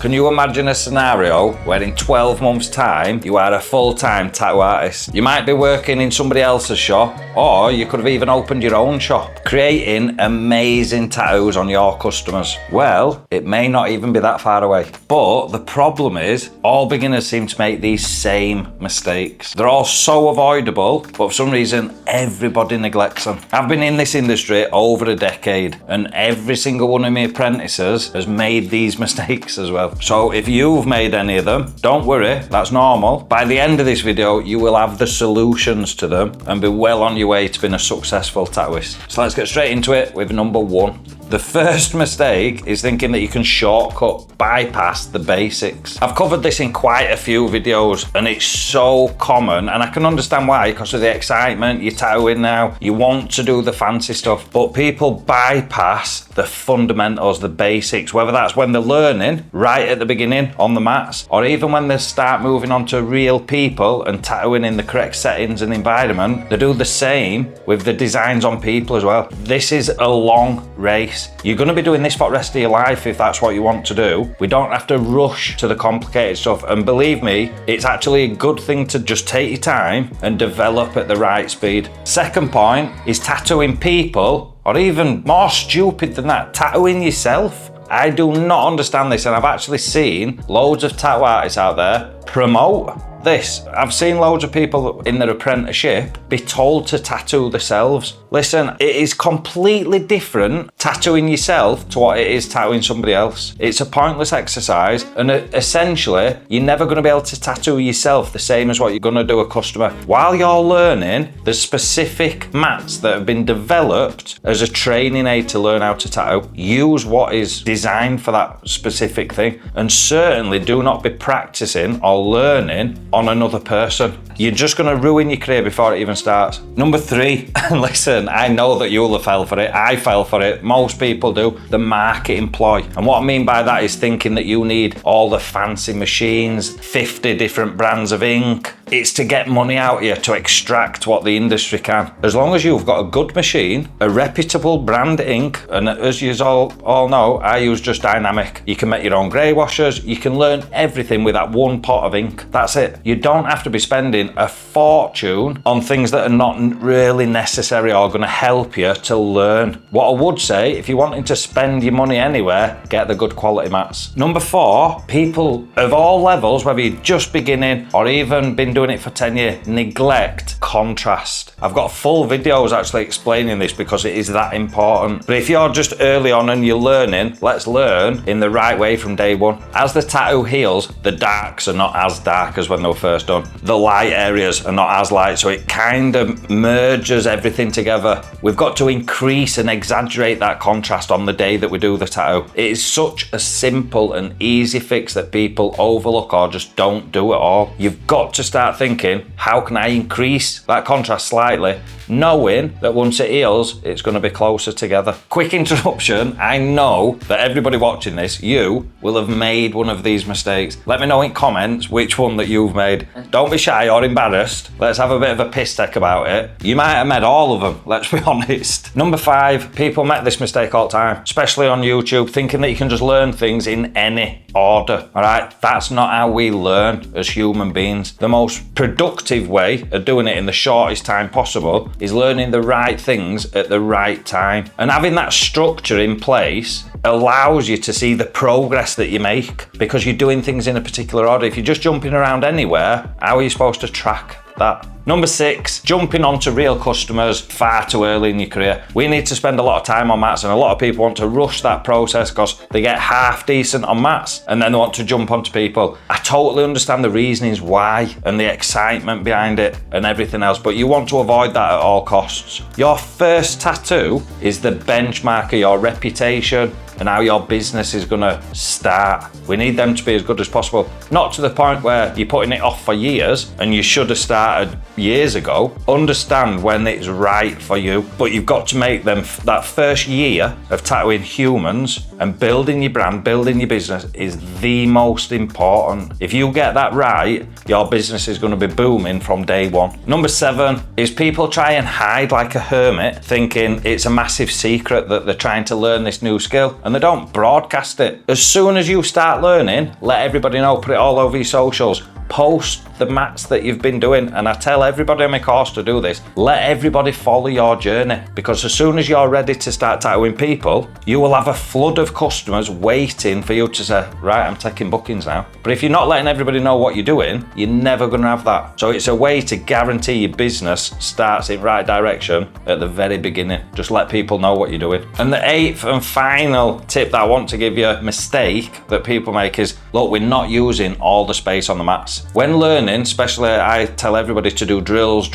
Can you imagine a scenario where in 12 months' time, you are a full-time tattoo artist? You might be working in somebody else's shop, or you could have even opened your own shop, creating amazing tattoos on your customers. Well, it may not even be that far away. But the problem is, all beginners seem to make these same mistakes. They're all so avoidable, but for some reason, everybody neglects them. I've been in this industry over a decade, and every single one of my apprentices has made these mistakes as well. So if you've made any of them, don't worry, that's normal. By the end of this video, you will have the solutions to them and be well on your way to being a successful tattooist. So let's get straight into it with number one. The first mistake is thinking that you can shortcut, bypass the basics. I've covered this in quite a few videos and it's so common, and I can understand why, because of the excitement, you're tattooing now, you want to do the fancy stuff, but people bypass the fundamentals, the basics, whether that's when they're learning right at the beginning on the mats, or even when they start moving on to real people and tattooing in the correct settings and environment. They do the same with the designs on people as well. This is a long race. You're going to be doing this for the rest of your life if that's what you want to do. We don't have to rush to the complicated stuff, and believe me, it's actually a good thing to just take your time and develop at the right speed. Second point is tattooing people, or even more stupid than that, tattooing yourself. I do not understand this, and I've actually seen loads of tattoo artists out there promote this. I've seen loads of people in their apprenticeship be told to tattoo themselves. Listen, it is completely different tattooing yourself to what it is tattooing somebody else. It's a pointless exercise, and essentially, you're never going to be able to tattoo yourself the same as what you're going to do a customer. While you're learning, there's specific mats that have been developed as a training aid to learn how to tattoo. Use what is designed for that specific thing, and certainly do not be practicing or learning on another person. You're just going to ruin your career before it even starts. Number three, and listen, I know that you'll have fell for it. I fell for it. Most people do. The marketing ploy. And what I mean by that is thinking that you need all the fancy machines, 50 different brands of ink. It's to get money out of you, to extract what the industry can. As long as you've got a good machine, a reputable brand ink, and as you all know, I use Just Dynamic. You can make your own grey washers. You can learn everything with that one pot of ink. That's it. You don't have to be spending a fortune on things that are not really necessary or going to help you to learn. What I would say, if you're wanting to spend your money anywhere, get the good quality mats. Number four, people of all levels, whether you're just beginning or even been doing it for 10 years, neglect contrast. I've got full videos actually explaining this because it is that important. But if you're just early on and you're learning, let's learn in the right way from day one. As the tattoo heals, the darks are not as dark as when they were first done. The light areas are not as light, so it kind of merges everything together. We've got to increase and exaggerate that contrast on the day that we do the tattoo. It is such a simple and easy fix that people overlook or just don't do at all. You've got to start thinking, how can I increase that contrast slightly, knowing that once it heals, it's going to be closer together. Quick interruption. I know that everybody watching this, you will have made one of these mistakes. Let me know in comments which one that you've made. Don't be shy or embarrassed. Let's have a bit of a piss take about it. You might have made all of them, let's be honest. Number five, people make this mistake all the time, especially on YouTube, thinking that you can just learn things in any order. All right, that's not how we learn as human beings. The most productive way of doing it in the shortest time possible is learning the right things at the right time. And having that structure in place allows you to see the progress that you make because you're doing things in a particular order. If you're just jumping around anywhere, how are you supposed to track that? Number six, jumping onto real customers far too early in your career. We need to spend a lot of time on mats, and a lot of people want to rush that process because they get half decent on mats and then they want to jump onto people. I totally understand the reasonings why and the excitement behind it and everything else, but you want to avoid that at all costs. Your first tattoo is the benchmark of your reputation and how your business is gonna start. We need them to be as good as possible. Not to the point where you're putting it off for years and you should have started years ago. Understand when it's right for you, but you've got to make them that first year of tattooing humans and building your brand, building your business is the most important. If you get that right, your business is going to be booming from day one. Number seven is people try and hide like a hermit, thinking it's a massive secret that they're trying to learn this new skill. and they don't broadcast it. As soon as you start learning, let everybody know, put it all over your socials. Post the mats that you've been doing, and I tell everybody on my course to do this. Let everybody follow your journey, because as soon as you're ready to start tattooing people, you will have a flood of customers waiting for you to say, right, I'm taking bookings now. But if you're not letting everybody know what you're doing, you're never going to have that. So it's a way to guarantee your business starts in right direction at the very beginning. Just let people know what you're doing. And the 8th and final tip that I want to give you, mistake that people make, is look, we're not using all the space on the mats. When learning, especially, I tell everybody to do drills.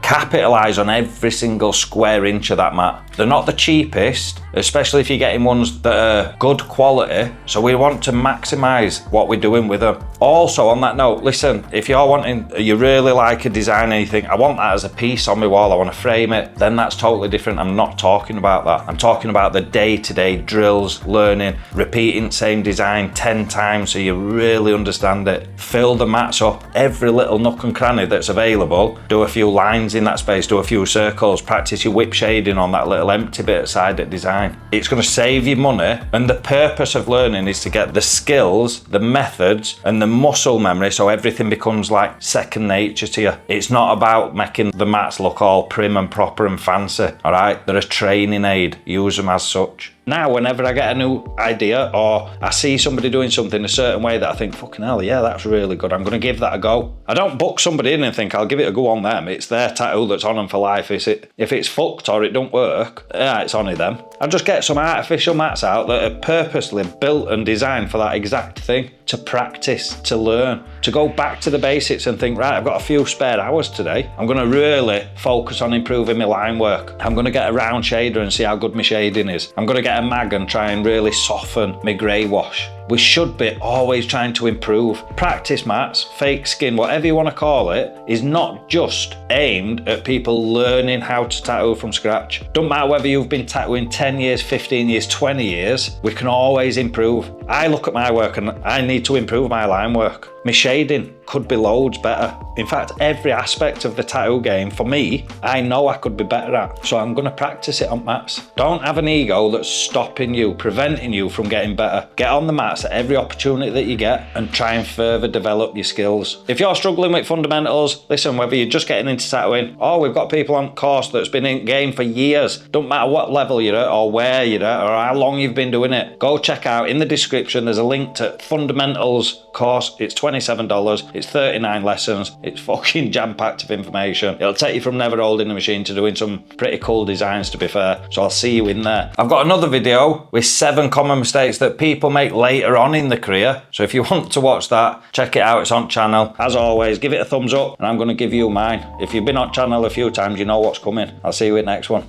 Capitalize on every single square inch of that mat. They're not the cheapest, especially if you're getting ones that are good quality. So we want to maximize what we're doing with them. Also, on that note, listen, if you really like a design, and you think, I want that as a piece on my wall, I want to frame it, then that's totally different. I'm not talking about that. I'm talking about the day-to-day drills, learning, repeating same design 10 times so you really understand it. Fill the mats up, every little nook and cranny that's available. Do a few lines in that space, do a few circles, practice your whip shading on that little empty bit aside at design. It's going to save you money, and the purpose of learning is to get the skills, the methods, and the muscle memory, so everything becomes like second nature to you. It's not about making the mats look all prim and proper and fancy, all right? They're a training aid. Use them as such. Now, whenever I get a new idea or I see somebody doing something a certain way that I think, fucking hell, yeah, that's really good, I'm going to give that a go. I don't book somebody in and think I'll give it a go on them. It's their tattoo that's on them for life. If it's fucked or it don't work, yeah, it's on them. I just get some artificial mats out that are purposely built and designed for that exact thing, to practice, to learn, to go back to the basics and think, right, I've got a few spare hours today. I'm going to really focus on improving my line work. I'm going to get a round shader and see how good my shading is. I'm going to get a mag and try and really soften my grey wash. We should be always trying to improve. Practice mats, fake skin, whatever you want to call it, is not just aimed at people learning how to tattoo from scratch. Don't matter whether you've been tattooing 10 years, 15 years, 20 years, we can always improve. I look at my work and I need to improve my line work. My shading could be loads better. In fact, every aspect of the tattoo game, for me, I know I could be better at. So I'm going to practice it on mats. Don't have an ego that's stopping you, preventing you from getting better. Get on the mats at every opportunity that you get and try and further develop your skills. If you're struggling with fundamentals, listen, whether you're just getting into tattooing, or we've got people on course that's been in game for years, don't matter what level you're at or where you're at or how long you've been doing it, go check out in the description, there's a link to Fundamentals course. It's $27, it's 39 lessons, it's fucking jam-packed of information. It'll take you from never holding a machine to doing some pretty cool designs, to be fair. So I'll see you in there. I've got another video with 7 common mistakes that people make later on in the career. So if you want to watch that, check it out, it's on channel. As always, give it a thumbs up and I'm going to give you mine. If you've been on channel a few times, you know what's coming. I'll see you in the next one.